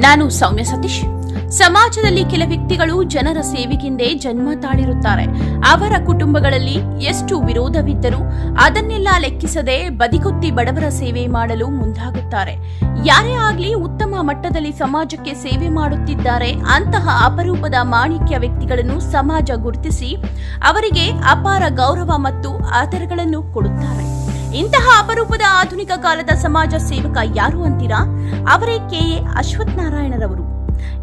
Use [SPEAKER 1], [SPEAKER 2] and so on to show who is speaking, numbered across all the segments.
[SPEAKER 1] ನಾನು ಸೌಮ್ಯ ಸತೀಶ್. ಸಮಾಜದಲ್ಲಿ ಕೆಲ ವ್ಯಕ್ತಿಗಳು ಜನರ ಸೇವೆಗೆಂದೇ ಜನ್ಮ ತಾಳಿರುತ್ತಾರೆ. ಅವರ ಕುಟುಂಬಗಳಲ್ಲಿ ಎಷ್ಟು ವಿರೋಧವಿದ್ದರೂ ಅದನ್ನೆಲ್ಲ ಲೆಕ್ಕಿಸದೆ ಬದಿಗೊತ್ತಿ ಬಡವರ ಸೇವೆ ಮಾಡಲು ಮುಂದಾಗುತ್ತಾರೆ. ಯಾರೇ ಆಗಲಿ ಉತ್ತಮ ಮಟ್ಟದಲ್ಲಿ ಸಮಾಜಕ್ಕೆ ಸೇವೆ ಮಾಡುತ್ತಿದ್ದಾರೆ. ಅಂತಹ ಅಪರೂಪದ ಮಾಣಿಕ್ಯ ವ್ಯಕ್ತಿಗಳನ್ನು ಸಮಾಜ ಗುರುತಿಸಿ ಅವರಿಗೆ ಅಪಾರ ಗೌರವ ಮತ್ತು ಆದರಗಳನ್ನು ಕೊಡುತ್ತಾರೆ. ಇಂತಹ ಅಪರೂಪದ ಆಧುನಿಕ ಕಾಲದ ಸಮಾಜ ಸೇವಕ ಯಾರು ಅಂತೀರಾ? ಅವರೇ ಕೆಎ ಅಶ್ವಥ್ ನಾರಾಯಣರವರು.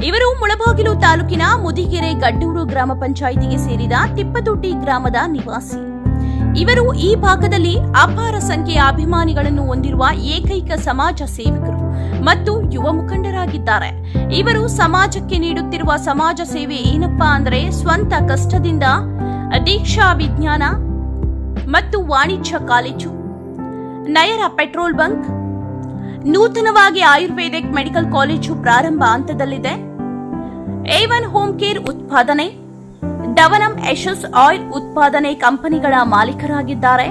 [SPEAKER 1] ಇವರು ಮುಳಬಾಗಿಲು ತಾಲೂಕಿನ ಮುದಿಗೆರೆ ಗಡ್ಡೂರು ಗ್ರಾಮ ಪಂಚಾಯಿತಿಗೆ ಸೇರಿದ ತಿಪ್ಪದೊಡ್ಡಿ ಗ್ರಾಮದ ನಿವಾಸಿ. ಇವರು ಈ ಭಾಗದಲ್ಲಿ ಅಪಾರ ಸಂಖ್ಯೆಯ ಅಭಿಮಾನಿಗಳನ್ನು ಹೊಂದಿರುವ ಏಕೈಕ ಸಮಾಜ ಸೇವಕರು ಮತ್ತು ಯುವ ಮುಖಂಡರಾಗಿದ್ದಾರೆ. ಇವರು ಸಮಾಜಕ್ಕೆ ನೀಡುತ್ತಿರುವ ಸಮಾಜ ಸೇವೆ ಏನಪ್ಪಾ ಅಂದ್ರೆ ಸ್ವಂತ ಕಷ್ಟದಿಂದ ದೀಕ್ಷಾ ವಿಜ್ಞಾನ ಮತ್ತು ವಾಣಿಜ್ಯ ಕಾಲೇಜು, ನಯರ ಪೆಟ್ರೋಲ್ ಬಂಕ್, ನೂತನವಾಗಿ ಆಯುರ್ವೇದಿಕ್ ಮೆಡಿಕಲ್ ಕಾಲೇಜು ಪ್ರಾರಂಭ ಹಂತದಲ್ಲಿದೆ. A1 ಹೋಮ್ ಕೇರ್ ಉತ್ಪಾದನೆ, ಡವನಂ ಯಶಸ್ ಆಯಿಲ್ ಉತ್ಪಾದನೆ ಕಂಪನಿಗಳ ಮಾಲೀಕರಾಗಿದ್ದಾರೆ.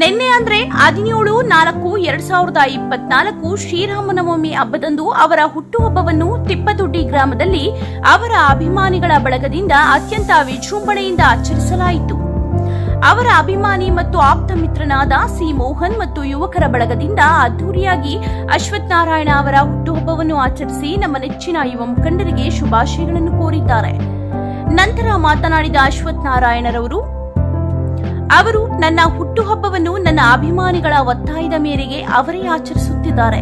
[SPEAKER 1] ನಿನ್ನೆ ಅಂದ್ರೆ 17/4/2024 ಶ್ರೀರಾಮನವಮಿ ಹಬ್ಬದಂದು ಅವರ ಹುಟ್ಟುಹಬ್ಬವನ್ನು ತಿಪ್ಪದೊಡ್ಡಿ ಗ್ರಾಮದಲ್ಲಿ ಅವರ ಅಭಿಮಾನಿಗಳ ಬಳಗದಿಂದ ಅತ್ಯಂತ ವಿಜೃಂಭಣೆಯಿಂದ ಆಚರಿಸಲಾಯಿತು. ಅವರ ಅಭಿಮಾನಿ ಮತ್ತು ಆಪ್ತ ಮಿತ್ರನಾದ ಸಿ ಮೋಹನ್ ಮತ್ತು ಯುವಕರ ಬಳಗದಿಂದ ಅದ್ದೂರಿಯಾಗಿ ಅಶ್ವಥ್ ನಾರಾಯಣ ಅವರ ಹುಟ್ಟುಹಬ್ಬವನ್ನು ಆಚರಿಸಿ ನಮ್ಮ ನೆಚ್ಚಿನ ಯುವ ಮುಖಂಡರಿಗೆ ಶುಭಾಶಯಗಳನ್ನು ಕೋರಿದ್ದಾರೆ. ನಂತರ ಮಾತನಾಡಿದ ಅಶ್ವಥ್ ನಾರಾಯಣರವರು, ಅವರು ನನ್ನ ಹುಟ್ಟುಹಬ್ಬವನ್ನು ನನ್ನ ಅಭಿಮಾನಿಗಳ ಒತ್ತಾಯದ ಮೇರೆಗೆ ಅವರೇ ಆಚರಿಸುತ್ತಿದ್ದಾರೆ.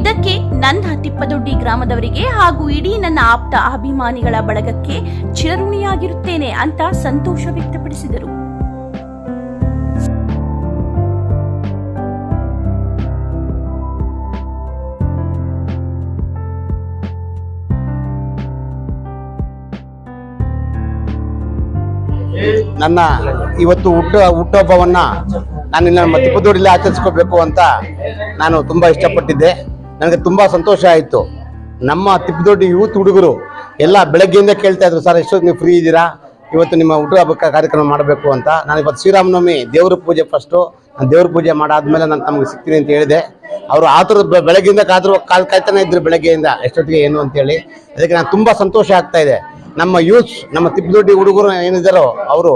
[SPEAKER 1] ಇದಕ್ಕೆ ನನ್ನ ತಿಪ್ಪದೊಡ್ಡಿ ಗ್ರಾಮದವರಿಗೆ ಹಾಗೂ ಇಡೀ ನನ್ನ ಆಪ್ತ ಅಭಿಮಾನಿಗಳ ಬಳಗಕ್ಕೆ ಚಿರಋಣಿಯಾಗಿರುತ್ತೇನೆ ಅಂತ ಸಂತೋಷ ವ್ಯಕ್ತಪಡಿಸಿದರು.
[SPEAKER 2] ನನ್ನ ಇವತ್ತು ಹುಟ್ಟುಹಬ್ಬವನ್ನ ನಾನು ನಮ್ಮ ತಿಪ್ಪದೊಡ್ಡಿಲಿ ಆಚರಿಸ್ಕೋಬೇಕು ಅಂತ ನಾನು ತುಂಬ ಇಷ್ಟಪಟ್ಟಿದ್ದೆ. ನನಗೆ ತುಂಬ ಸಂತೋಷ ಆಯಿತು. ನಮ್ಮ ತಿಪ್ಪದೊಡ್ಡಿ ಯೂತ್ ಹುಡುಗರು ಎಲ್ಲ ಬೆಳಗ್ಗೆಯಿಂದ ಕೇಳ್ತಾ ಇದ್ರು, ಸರ್ ಎಷ್ಟೊತ್ತು ನೀವು ಫ್ರೀ ಇದ್ದೀರಾ, ಇವತ್ತು ನಿಮ್ಮ ಹುಟ್ಟುಹಬ್ಬಕ್ಕೆ ಕಾರ್ಯಕ್ರಮ ಮಾಡಬೇಕು ಅಂತ. ನಾನು ಇವತ್ತು ಶ್ರೀರಾಮನವಮಿ ದೇವ್ರ ಪೂಜೆ ಫಸ್ಟು, ನಾನು ದೇವ್ರ ಪೂಜೆ ಮಾಡಾದ್ಮೇಲೆ ನಾನು ತಮಗೆ ಸಿಗ್ತೀನಿ ಅಂತ ಹೇಳಿದೆ. ಅವರು ಆತುರದ ಬೆಳಗ್ಗೆಯಿಂದ ಕಾಯ್ತಾನೆ ಇದ್ರು, ಬೆಳಗ್ಗೆಯಿಂದ ಎಷ್ಟೊತ್ತಿಗೆ ಏನು ಅಂತೇಳಿ. ಅದಕ್ಕೆ ನಾನು ತುಂಬ ಸಂತೋಷ ಆಗ್ತಾ ಇದೆ. ನಮ್ಮ ಯೂತ್ಸ್, ನಮ್ಮ ತಿಪ್ಪದೊಡ್ಡಿ ಹುಡುಗರು ಏನಿದ್ದಾರೋ ಅವರು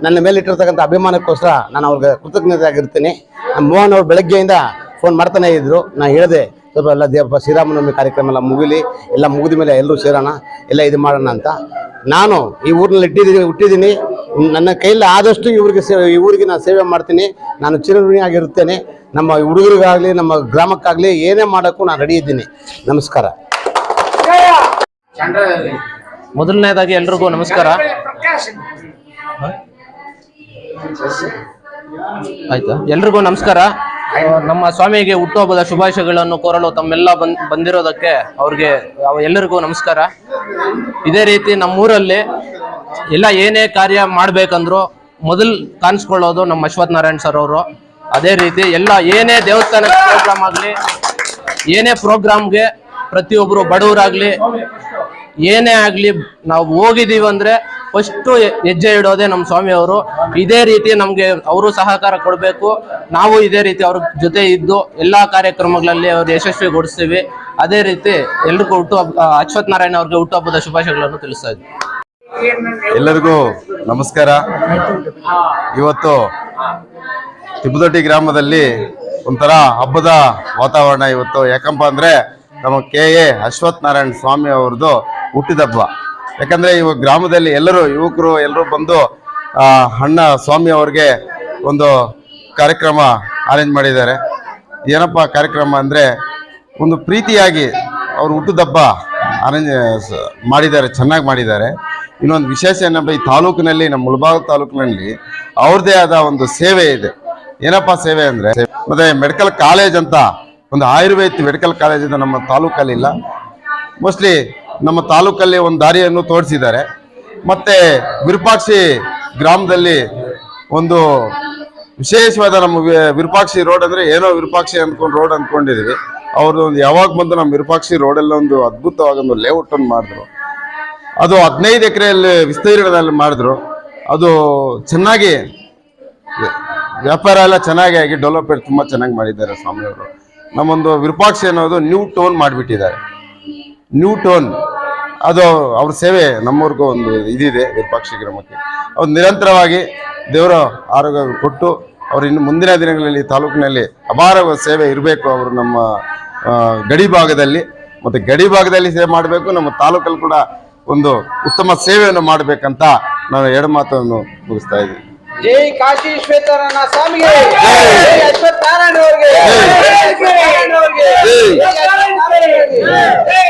[SPEAKER 2] ನನ್ನ ಮೇಲೆ ಇಟ್ಟಿರ್ತಕ್ಕಂಥ ಅಭಿಮಾನಕ್ಕೋಸ್ಕರ ನಾನು ಅವ್ರಿಗೆ ಕೃತಜ್ಞತೆ ಆಗಿರ್ತೀನಿ. ನಮ್ಮ ಮೋಹನ್ ಅವರು ಬೆಳಗ್ಗೆಯಿಂದ ಫೋನ್ ಮಾಡ್ತಾನೆ ಇದ್ರು. ನಾನು ಹೇಳಿದೆ ಸ್ವಲ್ಪ ಎಲ್ಲ ಶ್ರೀರಾಮನವಮಿ ಕಾರ್ಯಕ್ರಮ ಎಲ್ಲ ಮುಗಿಲಿ, ಎಲ್ಲ ಮುಗಿದ ಮೇಲೆ ಎಲ್ಲರೂ ಸೇರೋಣ, ಎಲ್ಲ ಇದು ಮಾಡೋಣ ಅಂತ. ನಾನು ಈ ಊರಿನಲ್ಲಿ ಹುಟ್ಟಿದ್ದೀನಿ. ನನ್ನ ಕೈಯಲ್ಲಿ ಆದಷ್ಟು ಈ ಊರಿಗೆ ನಾನು ಸೇವೆ ಮಾಡ್ತೀನಿ. ನಾನು ಚಿರಋಣಿಯಾಗಿರುತ್ತೇನೆ. ನಮ್ಮ ಹುಡುಗರಿಗಾಗಲಿ ನಮ್ಮ ಗ್ರಾಮಕ್ಕಾಗಲಿ ಏನೇ ಮಾಡೋಕ್ಕೂ ನಾನು ರೆಡಿ ಇದ್ದೀನಿ. ನಮಸ್ಕಾರ.
[SPEAKER 3] ಮೊದಲನೇದಾಗಿ ಎಲ್ರಿಗೂ ನಮಸ್ಕಾರ. ಆಯ್ತಾ, ಎಲ್ರಿಗೂ ನಮಸ್ಕಾರ. ನಮ್ಮ ಸ್ವಾಮಿಗೆ ಹುಟ್ಟುಹಬ್ಬದ ಶುಭಾಶಯಗಳನ್ನು ಕೋರಲು ತಮ್ಮೆಲ್ಲ ಬಂದಿರೋದಕ್ಕೆ ಅವ್ರಿಗೆ ಎಲ್ಲರಿಗೂ ನಮಸ್ಕಾರ. ಇದೇ ರೀತಿ ನಮ್ಮೂರಲ್ಲಿ ಎಲ್ಲ ಏನೇ ಕಾರ್ಯ ಮಾಡ್ಬೇಕಂದ್ರು ಮೊದಲು ಕಾಣಿಸ್ಕೊಳ್ಳೋದು ನಮ್ಮ ಅಶ್ವಥ್ ನಾರಾಯಣ್ ಸರ್ ಅವರು. ಅದೇ ರೀತಿ ಎಲ್ಲ ಏನೇ ದೇವಸ್ಥಾನ ಪ್ರೋಗ್ರಾಮ್ ಆಗಲಿ, ಏನೇ ಪ್ರೋಗ್ರಾಮ್ಗೆ ಪ್ರತಿಯೊಬ್ಬರು ಬಡವರಾಗ್ಲಿ ಏನೇ ಆಗ್ಲಿ ನಾವು ಹೋಗಿದ್ದೀವಿ ಅಂದ್ರೆ ಫಸ್ಟು ಹೆಜ್ಜೆ ಇಡೋದೇ ನಮ್ಮ ಸ್ವಾಮಿ ಅವರು. ಇದೇ ರೀತಿ ನಮ್ಗೆ ಅವರು ಸಹಕಾರ ಕೊಡಬೇಕು. ನಾವು ಇದೇ ರೀತಿ ಅವ್ರ ಜೊತೆ ಇದ್ದು ಎಲ್ಲಾ ಕಾರ್ಯಕ್ರಮಗಳಲ್ಲಿ ಅವ್ರು ಯಶಸ್ವಿಗೊಳಿಸ್ತೀವಿ. ಅದೇ ರೀತಿ ಎಲ್ರಿಗೂ ಅಶ್ವಥ್ ನಾರಾಯಣ ಅವ್ರಿಗೆ ಹುಟ್ಟುಹಬ್ಬದ ಶುಭಾಶಯಗಳನ್ನು ತಿಳಿಸ್ತಾ ಇದ್ವಿ.
[SPEAKER 4] ಎಲ್ಲರಿಗೂ ನಮಸ್ಕಾರ. ಇವತ್ತು ತಿಪ್ಪದೊಡ್ಡಿ ಗ್ರಾಮದಲ್ಲಿ ಒಂಥರ ಹಬ್ಬದ ವಾತಾವರಣ ಇವತ್ತು. ಯಾಕಂಪ ಅಂದ್ರೆ ನಮ್ಮ ಕೆಎ ಅಶ್ವಥ್ ನಾರಾಯಣ್ ಸ್ವಾಮಿ ಅವ್ರದ್ದು ಹುಟ್ಟಿದಬ್ಬ. ಯಾಕಂದ್ರೆ ಇವಾಗ ಗ್ರಾಮದಲ್ಲಿ ಎಲ್ಲರೂ ಯುವಕರು ಎಲ್ಲರೂ ಬಂದು ಅಣ್ಣ ಸ್ವಾಮಿ ಅವ್ರಿಗೆ ಒಂದು ಕಾರ್ಯಕ್ರಮ ಅರೇಂಜ್ ಮಾಡಿದ್ದಾರೆ. ಏನಪ್ಪ ಕಾರ್ಯಕ್ರಮ ಅಂದರೆ ಒಂದು ಪ್ರೀತಿಯಾಗಿ ಅವರು ಹುಟ್ಟಿದಬ್ಬ ಅರೇಂಜ್ ಮಾಡಿದ್ದಾರೆ, ಚೆನ್ನಾಗಿ ಮಾಡಿದ್ದಾರೆ. ಇನ್ನೊಂದು ವಿಶೇಷ ಏನಪ್ಪ, ಈ ತಾಲೂಕಿನಲ್ಲಿ, ನಮ್ಮ ಮುಳಬಾಗಿಲು ತಾಲೂಕಿನಲ್ಲಿ ಅವ್ರದ್ದೇ ಆದ ಒಂದು ಸೇವೆ ಇದೆ. ಏನಪ್ಪ ಸೇವೆ ಅಂದರೆ, ಮತ್ತೆ ಮೆಡಿಕಲ್ ಕಾಲೇಜ್ ಅಂತ ಒಂದು ಆಯುರ್ವೇದ ಮೆಡಿಕಲ್ ಕಾಲೇಜ್ ಅಂತ ನಮ್ಮ ತಾಲೂಕಲ್ಲಿ ಇಲ್ಲ. ಮೋಸ್ಟ್ಲಿ ನಮ್ಮ ತಾಲೂಕಲ್ಲಿ ಒಂದು ದಾರಿಯನ್ನು ತೋರಿಸಿದ್ದಾರೆ. ಮತ್ತು ವಿರೂಪಾಕ್ಷಿ ಗ್ರಾಮದಲ್ಲಿ ಒಂದು ವಿಶೇಷವಾದ ನಮ್ಮ ವಿರೂಪಾಕ್ಷಿ ರೋಡ್ ಅಂದರೆ ಏನೋ ವಿರೂಪಾಕ್ಷಿ ಅಂದ್ಕೊಂಡು ರೋಡ್ ಅಂದ್ಕೊಂಡಿದ್ದೀವಿ. ಅವರು ಯಾವಾಗ ಬಂದು ನಮ್ಮ ವಿರೂಪಾಕ್ಷಿ ರೋಡಲ್ಲಿ ಒಂದು ಅದ್ಭುತವಾದ ಒಂದು ಲೇಔಟ್ ಅನ್ನು ಮಾಡಿದ್ರು. ಅದು 15 ಎಕರೆಯಲ್ಲಿ ವಿಸ್ತೀರ್ಣದಲ್ಲಿ ಮಾಡಿದ್ರು. ಅದು ಚೆನ್ನಾಗಿ ವ್ಯಾಪಾರ ಎಲ್ಲ ಚೆನ್ನಾಗಿ ಆಗಿ ಡೆವಲಪ್ಮೆಂಟ್ ತುಂಬ ಚೆನ್ನಾಗಿ ಮಾಡಿದ್ದಾರೆ ಸ್ವಾಮಿಯವರು. ನಮ್ಮೊಂದು ವಿರೂಪಾಕ್ಷಿ ಅನ್ನೋದು ನ್ಯೂ ಟೋನ್ ಮಾಡಿಬಿಟ್ಟಿದ್ದಾರೆ. ನ್ಯೂ ಟೋನ್ ಅದು ಅವ್ರ ಸೇವೆ ನಮ್ಮವ್ರಿಗೂ ಒಂದು ಇದಿದೆ ವಿರೂಪಾಕ್ಷಿ ಗ್ರಾಮಕ್ಕೆ. ಅವ್ರು ನಿರಂತರವಾಗಿ ದೇವರ ಆರೋಗ್ಯ ಕೊಟ್ಟು ಅವರು ಇನ್ನು ಮುಂದಿನ ದಿನಗಳಲ್ಲಿ ತಾಲೂಕಿನಲ್ಲಿ ಅಪಾರ ಸೇವೆ ಇರಬೇಕು. ಅವರು ನಮ್ಮ ಗಡಿ ಭಾಗದಲ್ಲಿ ಮತ್ತು ಗಡಿ ಭಾಗದಲ್ಲಿ ಸೇವೆ ಮಾಡಬೇಕು, ನಮ್ಮ ತಾಲೂಕಲ್ಲಿ ಕೂಡ ಒಂದು ಉತ್ತಮ ಸೇವೆಯನ್ನು ಮಾಡಬೇಕಂತ ನಾನು ಎರಡು ಮಾತನ್ನು ಮುಗಿಸ್ತಾ ಇದ್ದೀನಿ.
[SPEAKER 5] ಜೈ ಕಾಶಿ ವಿಶ್ವೇಶ್ವರನ ಸ್ವಾಮಿಗೆ, ಜೈ ಅಶ್ವಥ್ ನಾರಾಯಣ ಅವರಿಗೆ, ಜೈ ಅಶ್ವಥ್ ನಾರಾಯಣ ಅವರಿಗೆ, ಜೈ ಅಶ್ವಥ್ ನಾರಾಯಣ ಅವರಿಗೆ, ಜೈ